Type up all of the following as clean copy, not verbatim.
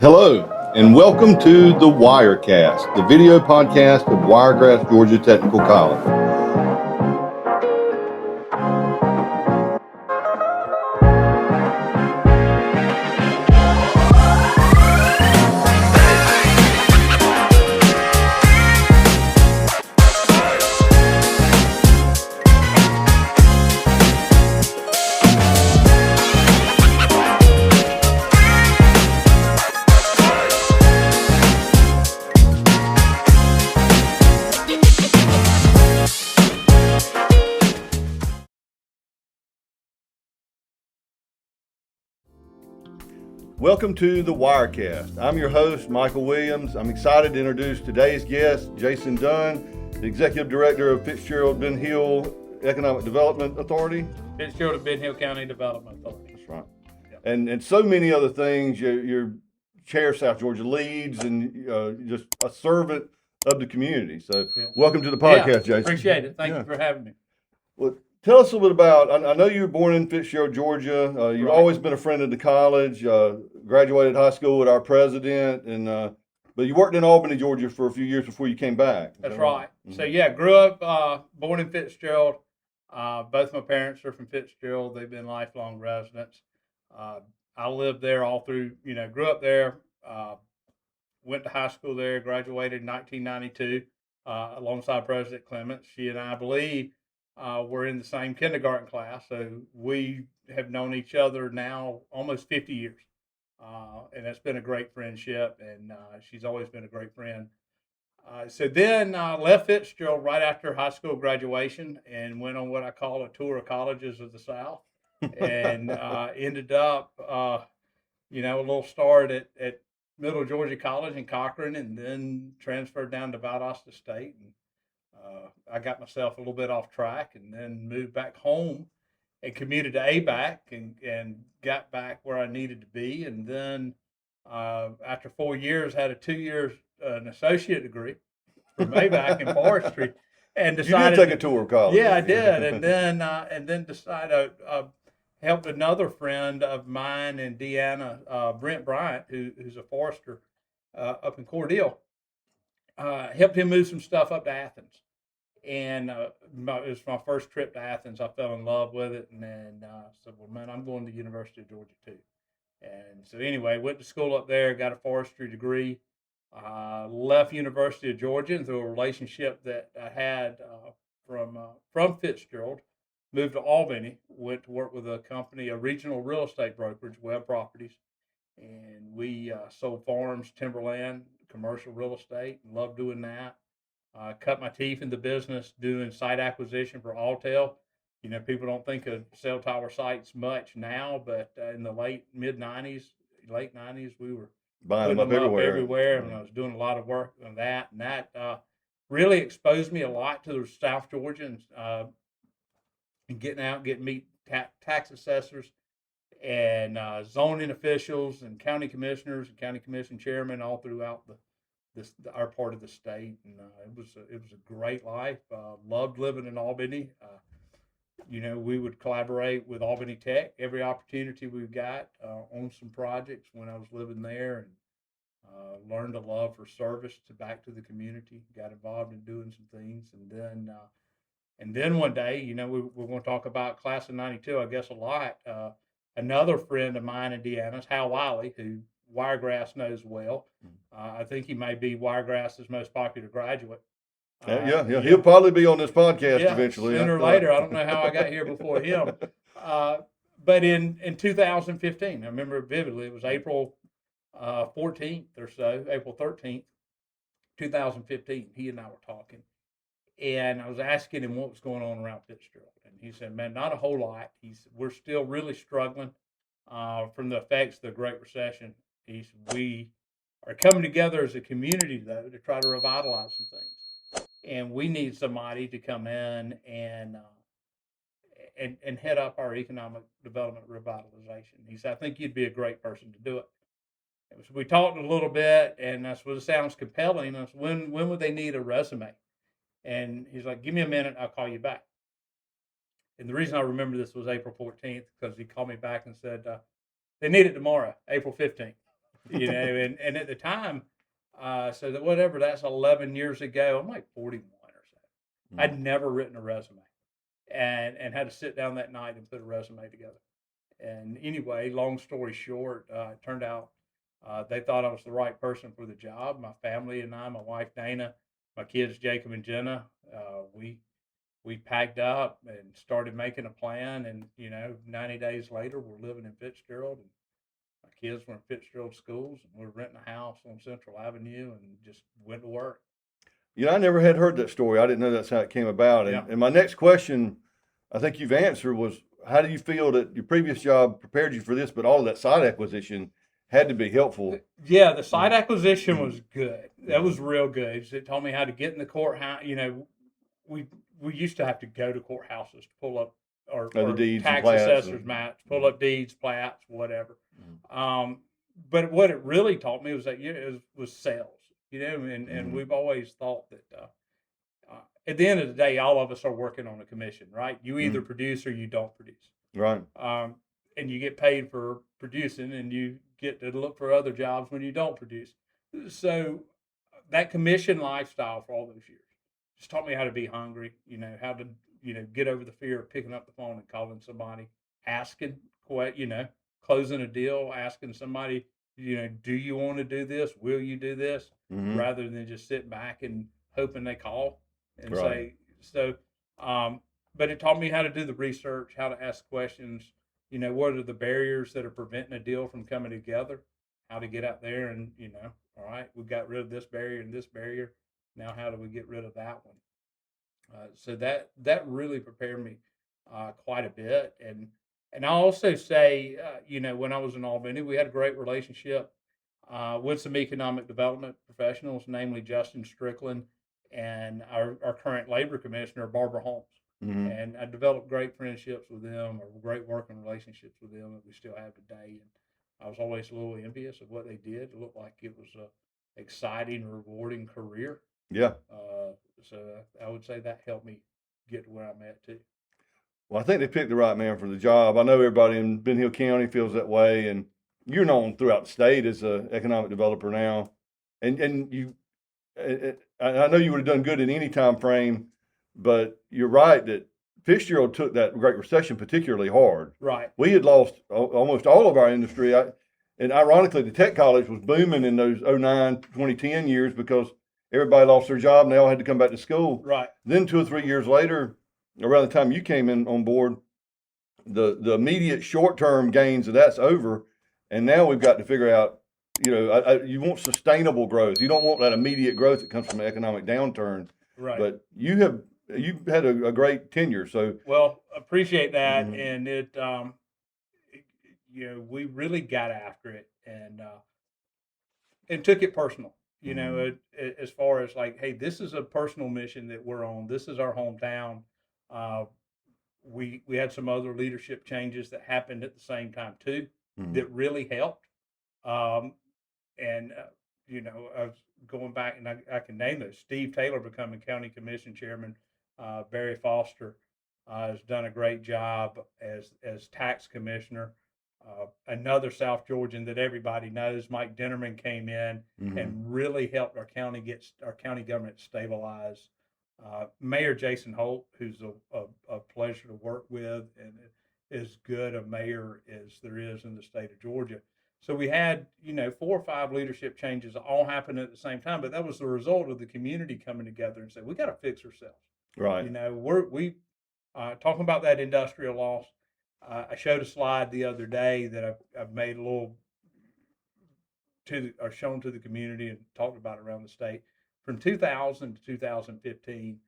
Hello, and welcome to the Wirecast, the video podcast of Wiregrass Georgia Technical College. Welcome to the Wirecast. I'm your host, Michael Williams. I'm excited to introduce today's guest, Jason Dunn, the Executive Director of Fitzgerald Ben Hill Economic Development Authority. Fitzgerald of Ben Hill County Development Authority. That's right. Yep. And so many other things. You're chair of South Georgia Leads and just a servant of the community. So welcome to the podcast, Jason. Appreciate it. Thank you for having me. Well, tell us a little bit about, I know you were born in Fitzgerald, Georgia. You've always been a friend of the college, graduated high school with our president, and but you worked in Albany, Georgia for a few years before you came back. That's right. Mm-hmm. So grew up, born in Fitzgerald. Both my parents are from Fitzgerald. They've been lifelong residents. I lived there all through, grew up there, went to high school there, graduated in 1992 alongside President Clements. She and I believe were in the same kindergarten class, so we have known each other now almost 50 years. And it's been a great friendship, and she's always been a great friend. So then left Fitzgerald right after high school graduation and went on what I call a tour of colleges of the South, and ended up, a little start at Middle Georgia College in Cochran, and then transferred down to Valdosta State. And I got myself a little bit off track, and then moved back home and commuted to ABAC and got back where I needed to be. And then after 4 years, had a 2 years an associate degree from ABAC in forestry, and decided you did take a tour of college. Yeah, I did, and then decided helped another friend of mine in Deanna, Brent Bryant, who's a forester up in Cordele. Helped him move some stuff up to Athens. And it was my first trip to Athens. I fell in love with it, and then said, well, man, I'm going to the University of Georgia too. And so anyway, went to school up there, got a forestry degree, left University of Georgia, and through a relationship that I had from Fitzgerald, moved to Albany, went to work with a company, a regional real estate brokerage, Web Properties, and we sold farms, timberland, commercial real estate, and loved doing that. Cut my teeth in the business doing site acquisition for Alltel. People don't think of cell tower sites much now, but in the late 90s, we were buying them up everywhere. And I was doing a lot of work on that. And that really exposed me a lot to the South Georgians and getting meet tax assessors and zoning officials and county commissioners and county commission chairmen all throughout our part of the state, and it was a great life. Loved living in Albany. We would collaborate with Albany Tech every opportunity we got on some projects when I was living there, and learned a love for service back to the community. Got involved in doing some things, and then one day, we're going to talk about class of '92. I guess a lot. Another friend of mine in Deanna's, Hal Wiley, who Wiregrass knows well. I think he may be Wiregrass's most popular graduate. He'll probably be on this podcast eventually. Sooner or later. I don't know how I got here before him. But in 2015, I remember it vividly. It was April 14th or so, April 13th, 2015. He and I were talking. And I was asking him what was going on around Fitzgerald. And he said, man, not a whole lot. We're still really struggling from the effects of the Great Recession. We are coming together as a community, though, to try to revitalize some things. And we need somebody to come in and head up our economic development revitalization. He said, I think you'd be a great person to do it. And so we talked a little bit, and that's what it sounds compelling. I said, when would they need a resume? And he's like, give me a minute, I'll call you back. And the reason I remember this was April 14th, because he called me back and said, they need it tomorrow, April 15th. And at the time, so that whatever, that's 11 years ago. I'm like 41 or so. Mm. I'd never written a resume, and had to sit down that night and put a resume together. And anyway, long story short, it turned out they thought I was the right person for the job. My family and I, my wife Dana, my kids Jacob and Jenna, we packed up and started making a plan. And 90 days later, we're living in Fitzgerald, and my kids were in Fitzgerald schools, and we're renting a house on Central Avenue, and just went to work. I never had heard that story. I didn't know that's how it came about. Yeah. And my next question, I think you've answered, was how do you feel that your previous job prepared you for this, but all of that site acquisition had to be helpful? Yeah, the site acquisition was good. That was real good. It taught me how to get in the courthouse. We used to have to go to courthouses to pull up or The deeds and tax plats assessors and- maps, pull up deeds, plats, whatever. But what it really taught me was that it was sales. And we've always thought that at the end of the day, all of us are working on a commission, right? You either produce or you don't produce. Right. And you get paid for producing, and you get to look for other jobs when you don't produce. So that commission lifestyle for all those years just taught me how to be hungry, how to, get over the fear of picking up the phone and calling somebody, asking, closing a deal, asking somebody, do you want to do this? Will you do this? Rather than just sit back and hoping they call and Right. say, but it taught me how to do the research, how to ask questions, what are the barriers that are preventing a deal from coming together, how to get out there and, all right, we got rid of this barrier and this barrier. Now, how do we get rid of that one? So that really prepared me quite a bit. And I also say, when I was in Albany, we had a great relationship with some economic development professionals, namely Justin Strickland and our current labor commissioner, Barbara Holmes. And I developed great friendships with them, or great working relationships with them that we still have today. And I was always a little envious of what they did. It looked like it was a exciting, rewarding career. Yeah. So I would say that helped me get to where I'm at too. Well, I think they picked the right man for the job. I know everybody in Ben Hill County feels that way, and you're known throughout the state as an economic developer now. And you, I know you would have done good in any time frame, but you're right that Fitzgerald took that Great Recession particularly hard. Right. We had lost almost all of our industry. And ironically, the tech college was booming in those 09, 2010 years because everybody lost their job and they all had to come back to school. Right. Then 2 or 3 years later, around the time you came in on board, the immediate short-term gains of that's over. And now we've got to figure out, you want sustainable growth. You don't want that immediate growth that comes from an economic downturn. Right. But you've had a great tenure. So well, appreciate that. And it, we really got after it and took it personal. As far as like, hey, this is a personal mission that we're on. This is our hometown. We had some other leadership changes that happened at the same time too, that really helped. And I was going back, and I can name those. Steve Taylor becoming county commission chairman. Barry Foster has done a great job as tax commissioner. Another South Georgian that everybody knows, Mike Dinnerman, came in and really helped our county government stabilize. Mayor Jason Holt, who's a pleasure to work with and as good a mayor as there is in the state of Georgia. So we had, 4 or 5 leadership changes all happened at the same time, but that was the result of the community coming together and saying, we got to fix ourselves. right. We talking about that industrial loss. I showed a slide the other day that I've made a little or shown to the community and talked about around the state. From 2000 to 2015,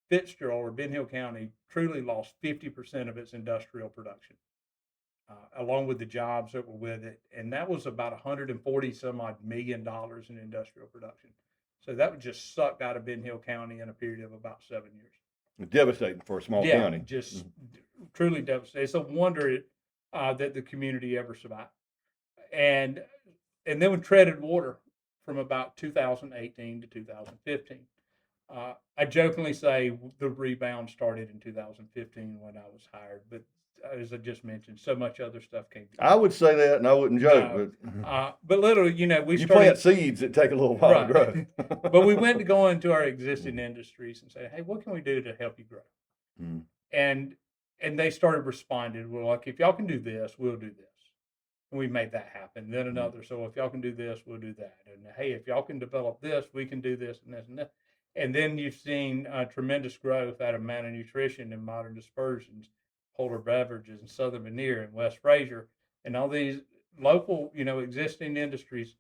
Fitzgerald or Ben Hill County truly lost 50% of its industrial production, along with the jobs that were with it. And that was about 140 some odd $1 million in industrial production. So that was just sucked out of Ben Hill County in a period of about 7 years. Devastating for a small county. Just truly devastating. It's a wonder that the community ever survived. And then we treaded water from about 2018 to 2015. I jokingly say the rebound started in 2015 when I was hired, but as I just mentioned, so much other stuff came I would say that, and I wouldn't joke, No. But literally, we you started plant seeds that take a little while to grow. but we went to go into our existing industries and say, hey, what can we do to help you grow? Mm. And they started responding. We're like, if y'all can do this, we'll do this. And we made that happen. Then another, so if y'all can do this, we'll do that. And hey, if y'all can develop this, we can do this and this and that. And then you've seen tremendous growth out of Mana Nutrition and Modern Dispersions, Polar Beverages, and Southern Veneer and West Fraser, and all these local, existing industries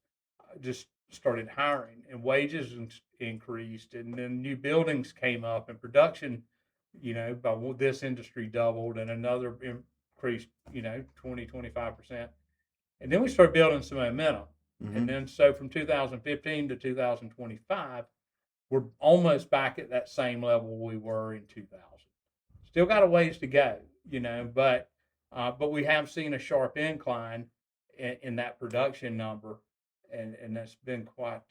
just started hiring, and wages increased, and then new buildings came up, and production, by this industry doubled, and another increased, 20-25%. And then we started building some momentum. Mm-hmm. And then so from 2015 to 2025, we're almost back at that same level we were in 2000. Still got a ways to go, but we have seen a sharp incline in that production number, and that's been quite,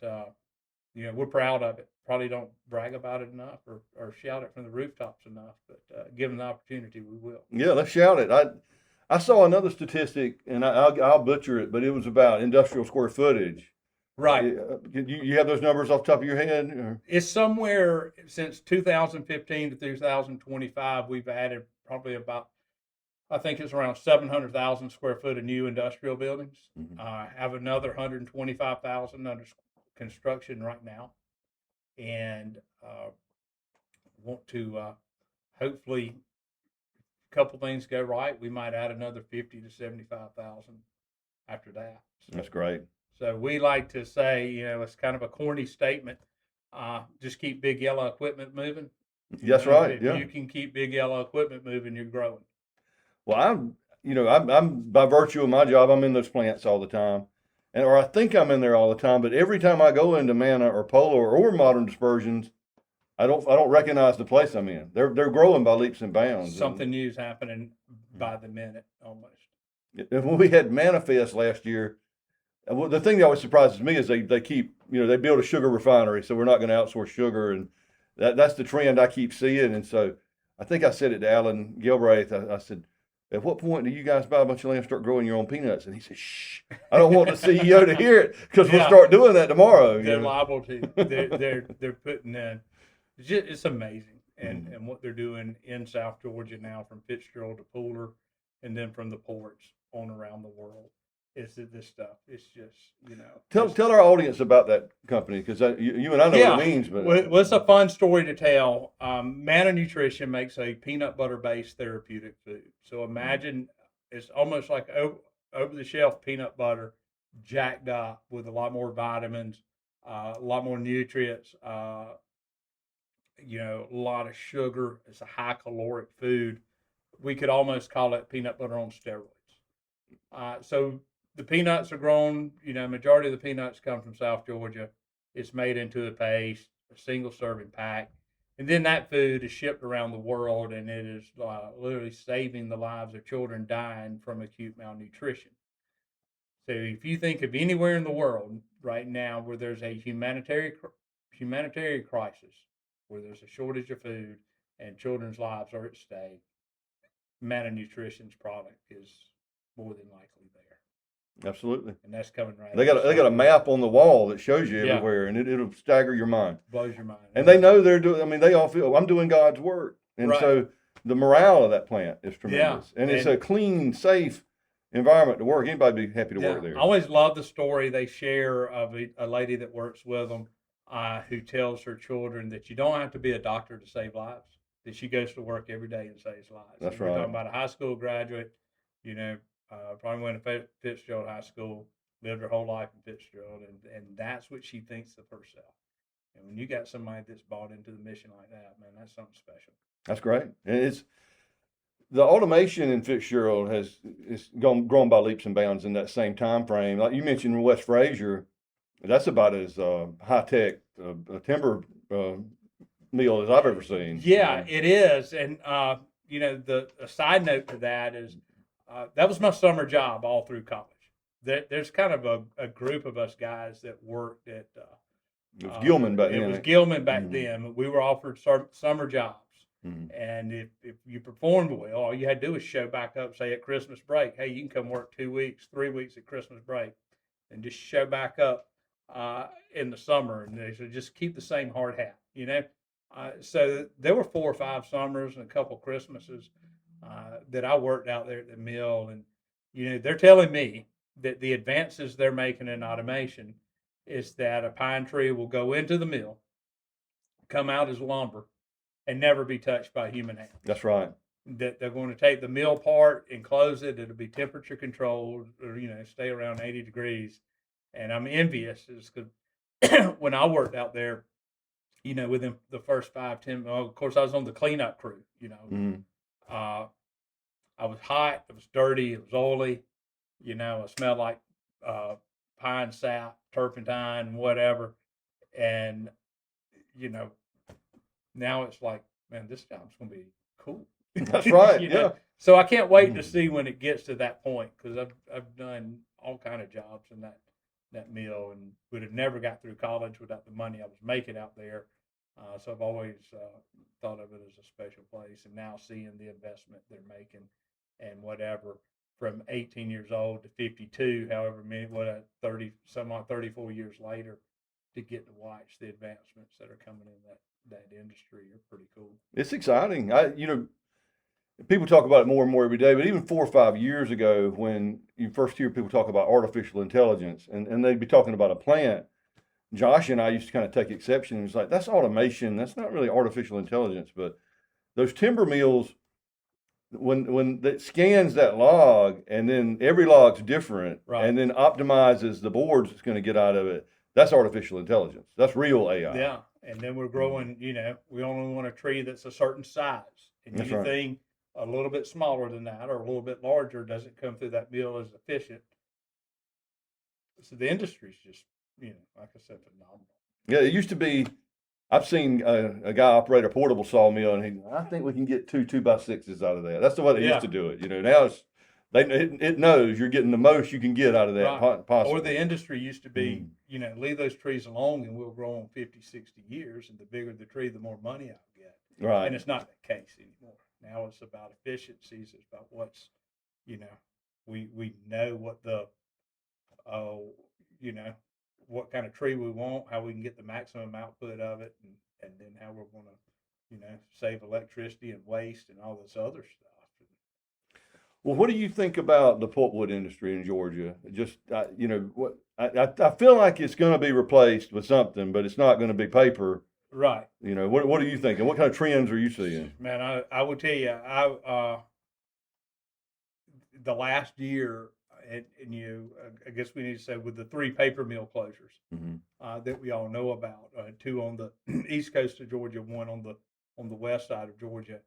we're proud of it. Probably don't brag about it enough or shout it from the rooftops enough, but given the opportunity, we will. Yeah, let's shout it. I saw another statistic, and I'll butcher it, but it was about industrial square footage. Right. You have those numbers off the top of your head? Or? It's somewhere since 2015 to 2025, we've added probably about, I think it's around 700,000 square foot of new industrial buildings. Mm-hmm. Have another 125,000 under construction right now. And want to hopefully, a couple things go right, we might add another 50 to 75,000 after that. So, that's great. So we like to say, it's kind of a corny statement. Just keep big yellow equipment moving. That's right. If yeah. you can keep big yellow equipment moving, you're growing. Well, I'm by virtue of my job, I'm in those plants all the time, or I think I'm in there all the time. But every time I go into Mana or Polar or Modern Dispersions, I don't recognize the place I'm in. They're growing by leaps and bounds. Something new is happening by the minute, almost. When we had Manifest last year, well, the thing that always surprises me is they keep, they build a sugar refinery, so we're not going to outsource sugar, and that's the trend I keep seeing. And so I think I said it to Alan Gilbraith. I said, at what point do you guys buy a bunch of land and start growing your own peanuts? And he said, shh, I don't want the CEO to hear it, because we'll start doing that tomorrow. They're liable to. They're putting in. It's amazing, and what they're doing in South Georgia now, from Fitzgerald to Pooler, and then from the ports on around the world. It's this stuff. It's just, Tell our audience about that company, because you and I know what it means. But well, it's a fun story to tell. Mana Nutrition makes a peanut butter based therapeutic food. So imagine it's almost like over the shelf peanut butter, jacked up with a lot more vitamins, a lot more nutrients. A lot of sugar. It's a high caloric food. We could almost call it peanut butter on steroids. So the peanuts are grown, majority of the peanuts come from South Georgia. It's made into a paste, a single serving pack. And then that food is shipped around the world, and it is literally saving the lives of children dying from acute malnutrition. So if you think of anywhere in the world right now where there's a humanitarian crisis, where there's a shortage of food and children's lives are at stake, Mana Nutrition's product is more than likely there. Absolutely. And that's coming right. They got a map on the wall that shows you everywhere, and it'll stagger your mind. Blows your mind. And they know they're doing. I mean, they all feel I'm doing God's work, and so the morale of that plant is tremendous. And it's a clean, safe environment to work. Anybody be happy to work there. I always love the story they share of a lady that works with them, who tells her children that you don't have to be a doctor to save lives. That she goes to work every day and saves lives. That's We're right. talking about a high school graduate, probably went to Fitzgerald High School, lived her whole life in Fitzgerald, and that's what she thinks of herself. And when you got somebody that's bought into the mission like that, man, that's something special. That's great. And it's the automation in Fitzgerald has grown by leaps and bounds in that same time frame. Like you mentioned, West Fraser, that's about as high tech a timber mill as I've ever seen. Yeah, it is. And a side note to that is that was my summer job all through college. There's kind of a group of us guys that worked at. It was Gilman back then. It was Gilman back then. We were offered summer jobs Mhm. And if you performed well, all you had to do was show back up, say at Christmas break, hey, you can come work 2 weeks, 3 weeks at Christmas break, and just show back up in the summer. And they said, just keep the same hard hat, you know. So there were 4 or 5 summers and a couple Christmases that I worked out there at the mill, and you know, they're telling me that the advances they're making in automation is that a pine tree will go into the mill, come out as lumber, and never be touched by human hand. That's right. That they're going to take the mill part and close it. It'll be temperature controlled, or you know, stay around 80 degrees. And I'm envious, is because when I worked out there, you know, within the first 5, 10, well, of course, I was on the cleanup crew. You know, Mhm. I was hot, it was dirty, it was oily. You know, it smelled like pine sap, turpentine, whatever. And you know, now it's like, man, this job's going to be cool. That's right. You Yeah. know, so I can't wait to Mhm. see when it gets to that point, because I've done all kind of jobs in that mill, and would have never got through college without the money I was making out there. So I've always thought of it as a special place, and now seeing the investment they're making and whatever, from 18 years old to 52, however many, 30, some odd 34 years later, to get to watch the advancements that are coming in that industry are pretty cool. It's exciting. You know, people talk about it more and more every day, but even 4 or 5 years ago, when you first hear people talk about artificial intelligence, and they'd be talking about a plant, Josh and I used to kind of take exception. It's like, that's automation. That's not really artificial intelligence. But those timber mills, when it scans that log, and then every log's different, Right. and then optimizes the boards it's going to get out of it, that's artificial intelligence. That's real AI. Yeah, and then we're growing. You know, we only want a tree that's a certain size, and That's right. anything a little bit smaller than that or a little bit larger doesn't come through that mill as efficient. So the industry's just, you know, like I said, phenomenal. Yeah, it used to be. I've seen a guy operate a portable sawmill, and I think we can get 2 2x6s out of that. That's the way they Yeah. used to do it. You know, now it knows you're getting the most you can get out of that Right. possible. Or the industry used to be, Mm. you know, leave those trees alone and we'll grow them 50, 60 years. And the bigger the tree, the more money I'll get. Right. And it's not the case anymore. Now it's about efficiencies. It's about what's, you know, we know what the, uh, you know, what kind of tree we want, how we can get the maximum output of it, and then how we're going to, you know, save electricity and waste and all this other stuff. Well, what do you think about the pulpwood industry in Georgia? Just you know, what I feel like it's going to be replaced with something, but it's not going to be paper. Right. You know, what are you thinking? What kind of trends are you seeing? Man, I would tell you, the last year, and you, I guess we need to say, with the 3 paper mill closures Mm-hmm. that we all know about, 2 on the east coast of Georgia, 1 on the west side of Georgia,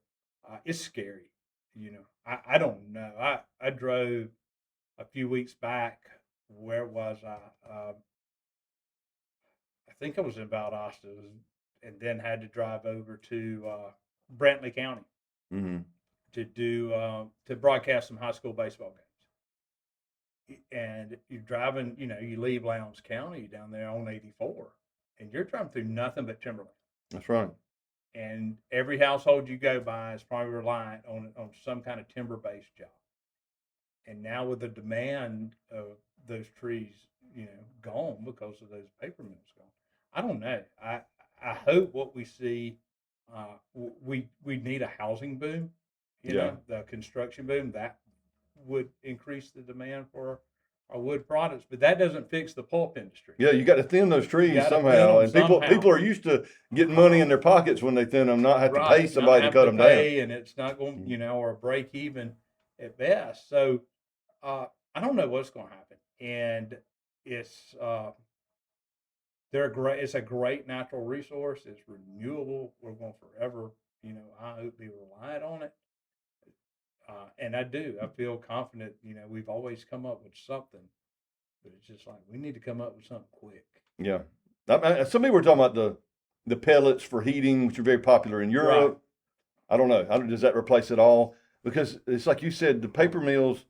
it's scary. You know, I don't know. I drove a few weeks back. Where was I? I think I was in Valdosta, and then had to drive over to Brantley County Mm-hmm. to do to broadcast some high school baseball games. And you're driving, you know, you leave Lowndes County down there on 84, and you're driving through nothing but timberland. That's right. And every household you go by is probably reliant on some kind of timber based job. And now with the demand of those trees, you know, gone because of those paper mills gone, I don't know. I hope what we see, we need a housing boom, you Yeah. know, the construction boom that would increase the demand for our wood products, but that doesn't fix the pulp industry. Yeah, you got to thin those trees gotta thin somehow, 'em and people somehow. people are used to getting money in their pockets when they thin them, not have to pay Right, somebody not to cut them have down. pay, and it's not going, you know, or a break even at best. So I don't know what's going to happen, and it's It's a great natural resource. It's renewable. We're going to forever, you know, I hope be reliant on it. And I do. I feel confident. You know, we've always come up with something, but it's just like we need to come up with something quick. Yeah. Some people were talking about the pellets for heating, which are very popular in Europe. Right. I don't know. Does that replace it all? Because it's like you said, the paper mills,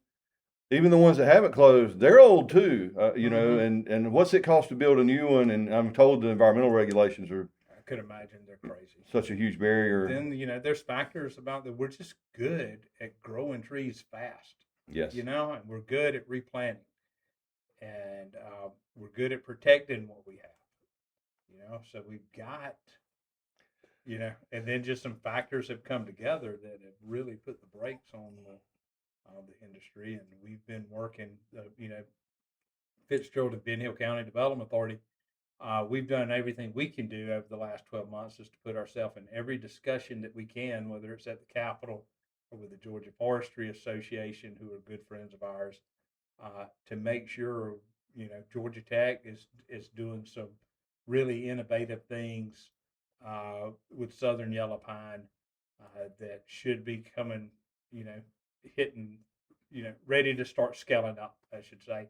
even the ones that haven't closed, they're old too. You know, Mhm. and what's it cost to build a new one? And I'm told the environmental regulations are could imagine they're crazy. Such a huge barrier. Then, there's factors about that we're just good at growing trees fast, Yes. and we're good at replanting, and we're good at protecting what we have, so we've got, and then just some factors have come together that have really put the brakes on the industry. And we've been working, Fitzgerald and Ben Hill County Development Authority. We've done everything we can do over the last 12 months is to put ourselves in every discussion that we can, whether it's at the Capitol or with the Georgia Forestry Association, who are good friends of ours, to make sure, Georgia Tech is doing some really innovative things with Southern Yellow Pine that should be coming, hitting, ready to start scaling up, I should say.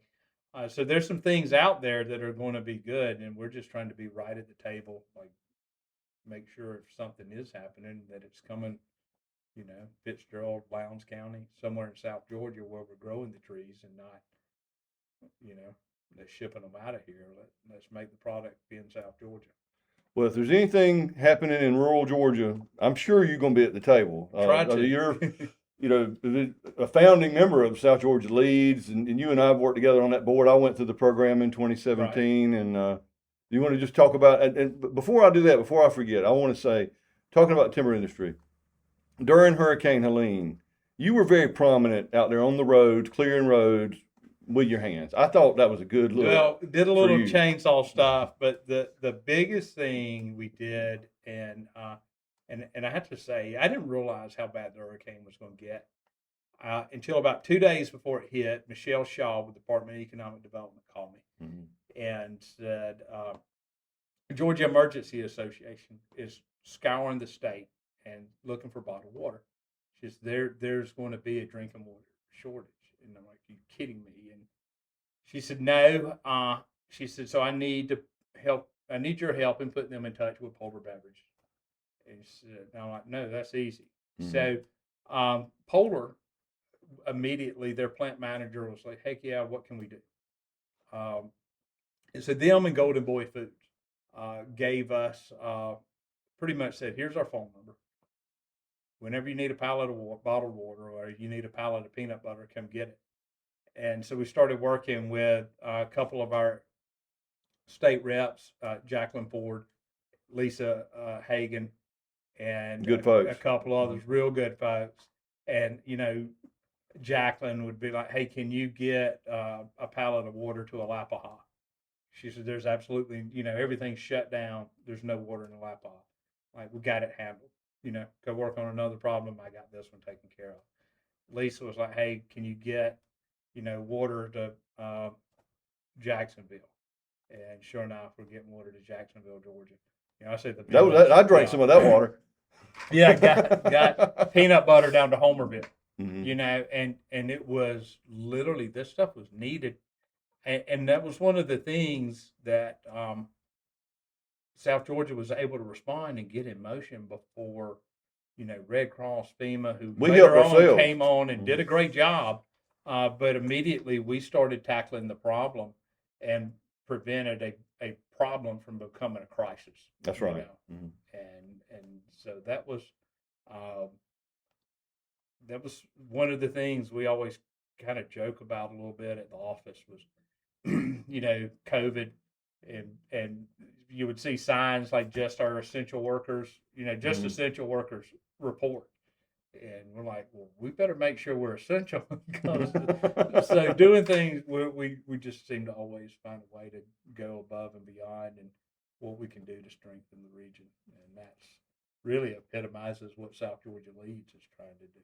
So there's some things out there that are going to be good, and we're just trying to be right at the table, like make sure if something is happening that it's coming, Fitzgerald, Lowndes County, somewhere in South Georgia where we're growing the trees and not, they're shipping them out of here. Let's make the product be in South Georgia. Well, if there's anything happening in rural Georgia, I'm sure you're going to be at the table. Try to. You're, a founding member of South Georgia Leads, and you and I have worked together on that board. I went through the program in 2017, right. And you want to just talk about, and before I do that, before I forget, I want to say, talking about timber industry, during Hurricane Helene, you were very prominent out there on the roads, clearing roads with your hands. I thought that was a good look. Well, did a little chainsaw stuff, but the biggest thing we did, and I have to say, I didn't realize how bad the hurricane was going to get until about 2 days before it hit. Michelle Shaw with the Department of Economic Development called me and said, Georgia Emergency Association is scouring the state and looking for bottled water. She said, there's going to be a drinking water shortage. And I'm like, are you kidding me? And she said, no. She said, so I need your help in putting them in touch with Polar Beverage. And she said, and I'm like, no, that's easy. So Polar, immediately, their plant manager was like, heck yeah, what can we do? And so them and Golden Boy Foods gave us, pretty much said, here's our phone number. Whenever you need a pallet of bottled water or you need a pallet of peanut butter, come get it. And so we started working with a couple of our state reps, Jacqueline Ford, Lisa Hagan, and good folks. A couple others, real good folks. And, Jacqueline would be like, hey, can you get a pallet of water to Alapaha? She said, there's absolutely, everything's shut down. There's no water in Alapaha. Like, we got it handled. Go work on another problem. I got this one taken care of. Lisa was like, hey, can you get, water to Jacksonville? And sure enough, we're getting water to Jacksonville, Georgia. I said I drank some of that water. Yeah, got peanut butter down to Homerville. And it was literally, this stuff was needed. And that was one of the things that South Georgia was able to respond and get in motion before, Red Cross, FEMA, who later on came on and did a great job. But immediately we started tackling the problem and prevented a problem from becoming a crisis. That's right. And so that was one of the things we always kind of joke about a little bit at the office was, COVID, and you would see signs like just our essential workers, essential workers report. And we're like, well, we better make sure we're essential. So doing things, we just seem to always find a way to go above and beyond and what we can do to strengthen the region. And that's really epitomizes what South Georgia Leads is trying to do.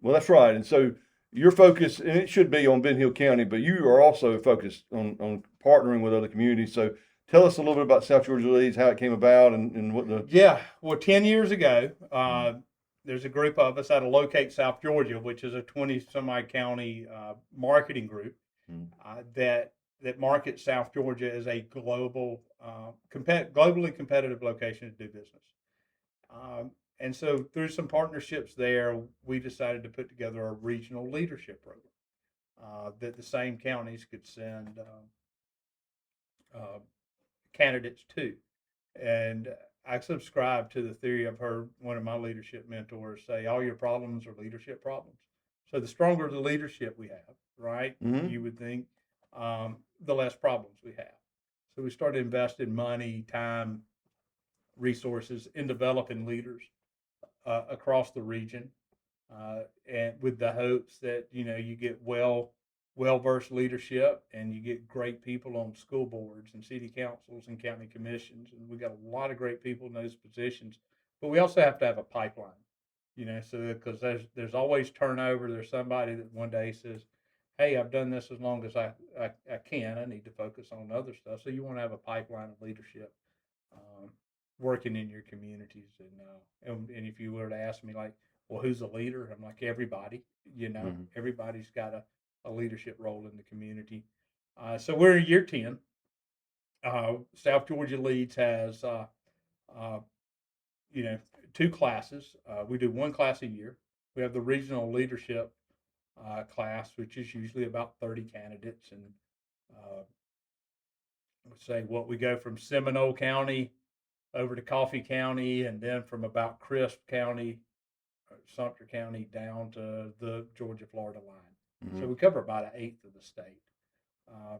Well, that's right. And so your focus, and it should be on Ben Hill County, but you are also focused on partnering with other communities. So tell us a little bit about South Georgia Leads, how it came about, and what the... Yeah, well, 10 years ago, there's a group of us out of Locate, South Georgia, which is a 20-some-odd county marketing group that markets South Georgia as a globally competitive location to do business. And so through some partnerships there, we decided to put together a regional leadership program that the same counties could send candidates to. And I subscribe to the theory. I've heard one of my leadership mentors say, all your problems are leadership problems. So the stronger the leadership we have, right, Mm-hmm. you would think, the less problems we have. So we started investing money, time, resources in developing leaders across the region, and with the hopes that you get well versed leadership and you get great people on school boards and city councils and county commissions, and we got a lot of great people in those positions. But we also have to have a pipeline, so because there's always turnover. There's somebody that one day says, "Hey, I've done this as long as I can. I need to focus on other stuff." So you want to have a pipeline of leadership, um, working in your communities. And if you were to ask me, like, well, who's a leader? I'm like, everybody. Mm-hmm. Everybody's got a leadership role in the community. So we're in year 10. South Georgia Leads has uh, you know 2 classes. We do 1 class a year. We have the regional leadership class, which is usually about 30 candidates, and uh, let's say what we go from Seminole County over to Coffee County, and then from about Crisp County, Sumter County, down to the Georgia-Florida line. Mm-hmm. So we cover about an eighth of the state. Uh,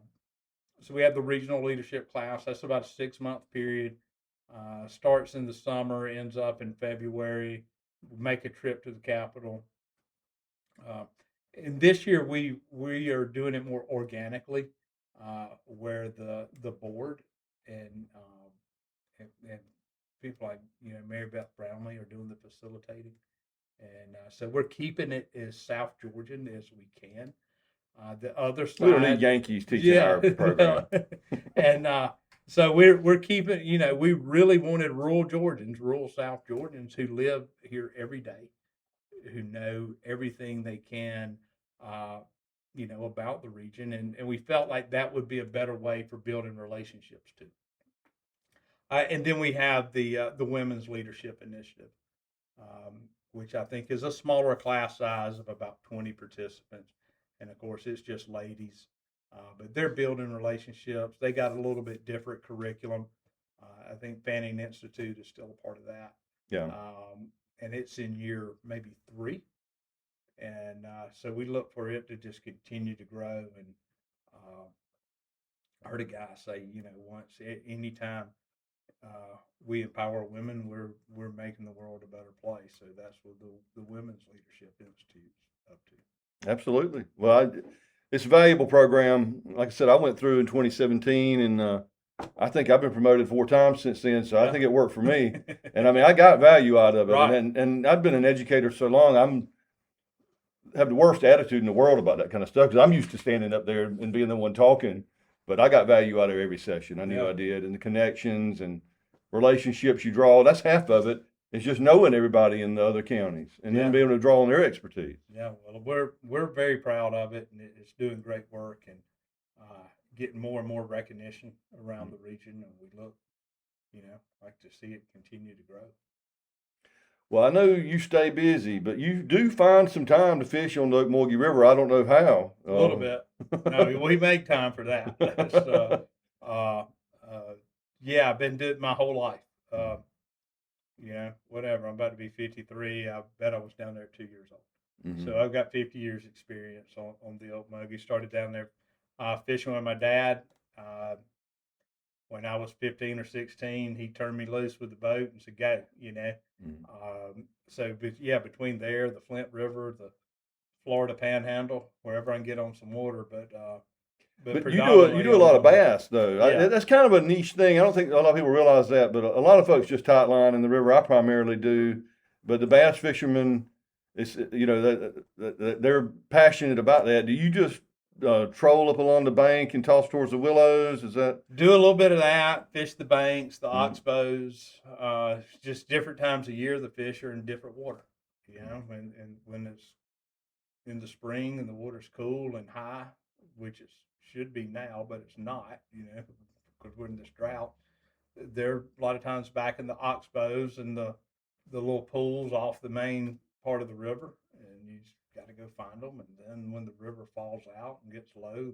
so we have the regional leadership class. That's about a 6-month period. Starts in the summer, ends up in February. We make a trip to the Capitol. Uh, and this year we are doing it more organically, where the board and people like Mary Beth Brownlee are doing the facilitating, and so we're keeping it as South Georgian as we can. The other We don't need side, Yankees teaching our program. and so we're keeping. We really wanted rural Georgians, rural South Georgians who live here every day, who know everything they can, uh, about the region, and we felt like that would be a better way for building relationships too. And then we have the Women's Leadership Initiative, which I think is a smaller class size of about 20 participants, and of course it's just ladies, but they're building relationships. They got a little bit different curriculum. I think Fanning Institute is still a part of that. Yeah. And it's in year maybe 3, and so we look for it to just continue to grow. And I heard a guy say, once anytime we empower women, we're making the world a better place. So that's what the Women's Leadership Institute's up to. Absolutely. Well, it's a valuable program. Like I said, I went through in 2017, and I think I've been promoted 4 times since then. So I think it worked for me. And I mean, I got value out of it. Right. And I've been an educator so long. Have the worst attitude in the world about that kind of stuff because I'm used to standing up there and being the one talking. But I got value out of every session. I knew I did, and the connections and relationships you draw. That's half of it. It's just knowing everybody in the other counties and then being able to draw on their expertise. Yeah, well, we're very proud of it, and it's doing great work, and getting more and more recognition around the region. And we look, like to see it continue to grow. Well, I know you stay busy, but you do find some time to fish on the Ocmulgee River. I don't know how. A little bit. No, we make time for that. Yeah, I've been doing it my whole life. Whatever. I'm about to be 53. I bet I was down there 2 years old. Mm-hmm. So I've got 50 years experience on the Ocmulgee. Started down there fishing with my dad. When I was 15 or 16, he turned me loose with the boat and said, "Go," Mm-hmm. So, but yeah, between there, the Flint River, the Florida Panhandle, wherever I can get on some water, but you do a lot of bass though. Yeah. That's kind of a niche thing. I don't think a lot of people realize that, but a lot of folks just tight line in the river. I primarily do, but the bass fishermen, it's they're passionate about that. Do you just troll up along the bank and toss towards the willows? Is that do a little bit of that? Fish the banks, the Mhm. oxbows. Just different times of year, the fish are in different water. And when it's in the spring and the water's cool and high, which it should be now, but it's not, because we're in this drought. They're a lot of times back in the oxbows and the little pools off the main part of the river, and you just got to go find them. And then when the river falls out and gets low,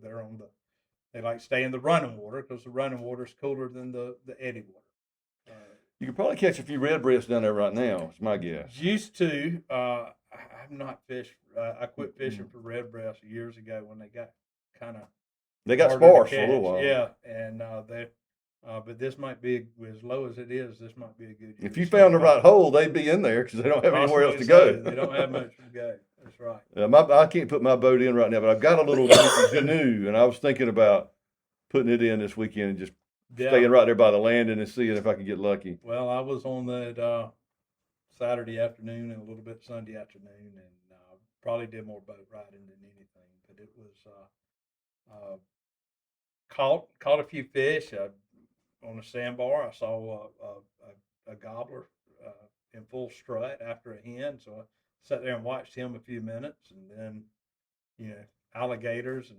they like stay in the running water because the running water is cooler than the eddy water. You could probably catch a few redbreasts down there right now. It's my guess. Used to, I've not fished. I quit fishing for redbreast years ago when they got kind of They got harder to sparse for a little catch. while. Yeah, and but this might be as low as it is. This might be a good year. If you found the right hole, they'd be in there because they don't have anywhere else to go. They don't have much to go. That's right. I can't put my boat in right now, but I've got a little canoe, and I was thinking about putting it in this weekend and just staying right there by the landing and seeing if I could get lucky. Well, I was on that Saturday afternoon and a little bit Sunday afternoon, and probably did more boat riding than anything. But it was caught a few fish on a sandbar. I saw a gobbler in full strut after a hen, so I sat there and watched him a few minutes, and then alligators and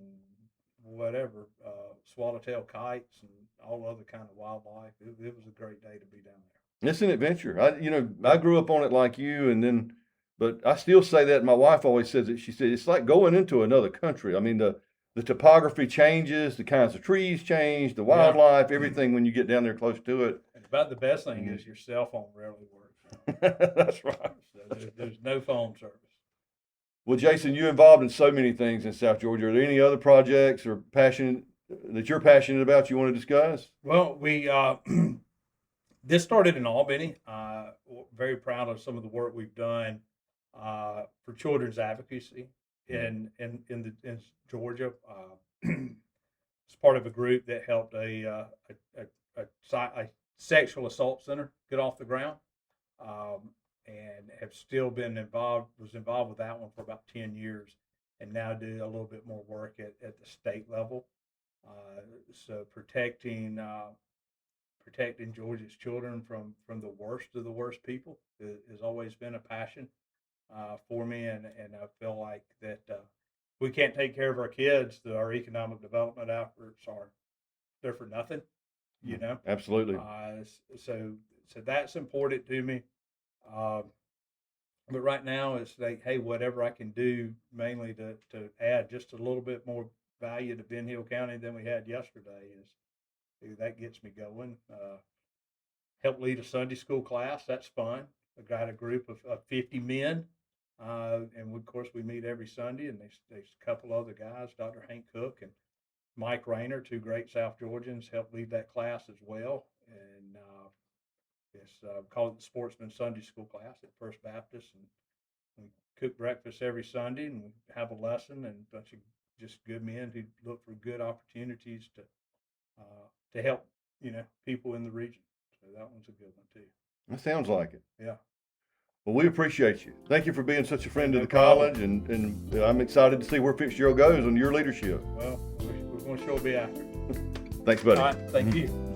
whatever, swallowtail kites and all other kind of wildlife. It was a great day to be down there. It's an adventure. I grew up on it like you, but I still say that. My wife always says it. She said it's like going into another country. I mean, the topography changes, the kinds of trees change, the wildlife, everything when you get down there close to it. And about the best thing is your cell phone rarely works. That's right. So there's no phone service. Well, Jason, you're involved in so many things in South Georgia. Are there any other projects or that you're passionate about you want to discuss? Well, we this started in Albany. Very proud of some of the work we've done for children's advocacy in Georgia. It's part of a group that helped a sexual assault center get off the ground, and have still been involved. Was involved with that one for about 10 years, and now do a little bit more work at the state level. So protecting Georgia's children from the worst of the worst people has always been a passion for me, and I feel like that we can't take care of our kids. Our economic development efforts they're for nothing, Absolutely. So that's important to me. But right now it's like, hey, whatever I can do, mainly to add just a little bit more value to Ben Hill County than we had yesterday, that gets me going. Help lead a Sunday school class. That's fun. I got a group of 50 men, and of course we meet every Sunday. And there's a couple other guys, Dr. Hank Cook and Mike Rayner, two great South Georgians, help lead that class as well. And it's called the Sportsman Sunday School class at First Baptist, and we cook breakfast every Sunday, and we have a lesson, and a bunch of just good men who look for good opportunities to help people in the region. So that one's a good one too. That sounds like it. Yeah. Well, we appreciate you. Thank you for being such a friend of No the college, and I'm excited to see where Fitzgerald goes under your leadership. Well, we're going to sure be after. Thanks, buddy. All right. Thank you.